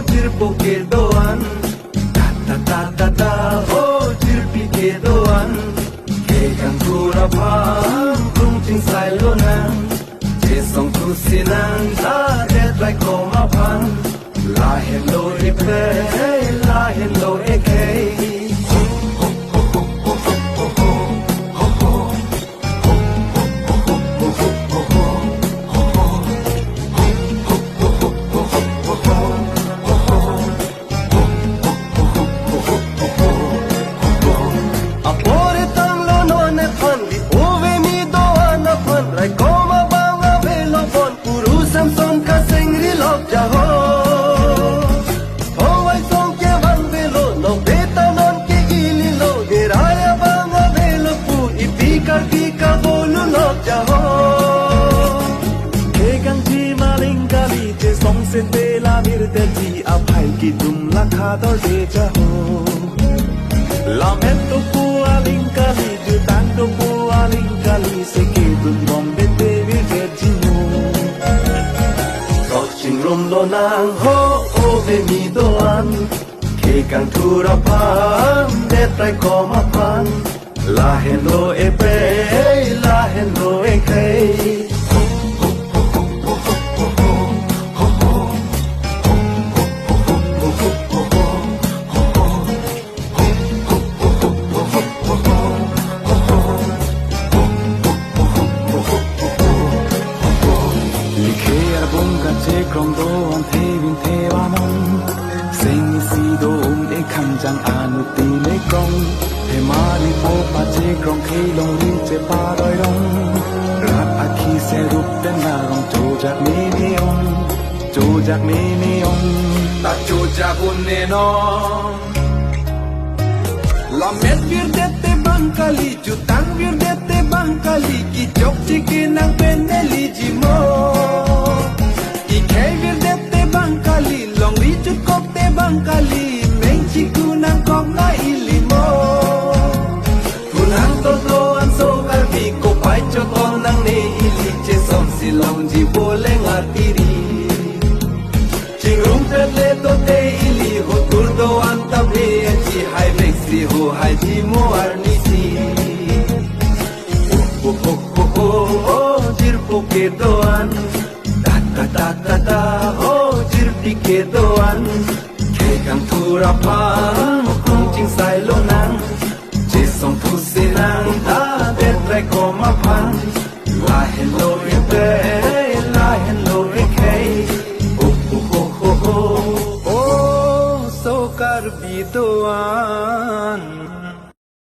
Jirpo ke doan, ta ta ta ta ta, oh jirpi ke doan, ke kang pura pam, kung ching sai lo nang, je song tu sinang, ta de trai ko ma pan, la hello ipe, la hello eke. Sente la mirte di apai ki tum la khador de jaho lamento pu alinkali ju tanto pu alinkali se ki tum bom de te virte jino Kok ching rum lo nang ho o ve mi doan ke kang thura pan de trai ko ma pan la hello e pe la hello e kai krong do an the vin the wa mon sing si do de kham jang anu ti le krong he ma ri po pa che krong khe long ri che pa roi rong rat a khi se rup den na rong cho jak me ne on ta cho jak un ne no la met vir de te bankali ju tang vir de te bankali ki chok chi ki nang pen ne li ji mo Bangkali, long richu kok te bangkali, menchi kunang kok na ilimo. Kunang to an so kalbi ko pai cho ton nang ne ili che som silong ji bole ngatiri. Chingrum le to te ili ho tur do an tam le chi hai vexi ho hai ji mo arni si. Jirpo ke doan, ta ta ta ta ta jirpi ke doan ke kang thura pa kung ching sai lo nang je song thu sinang ta de trai ko ma pan la hello e pe la hello e kei oh so kar bi doan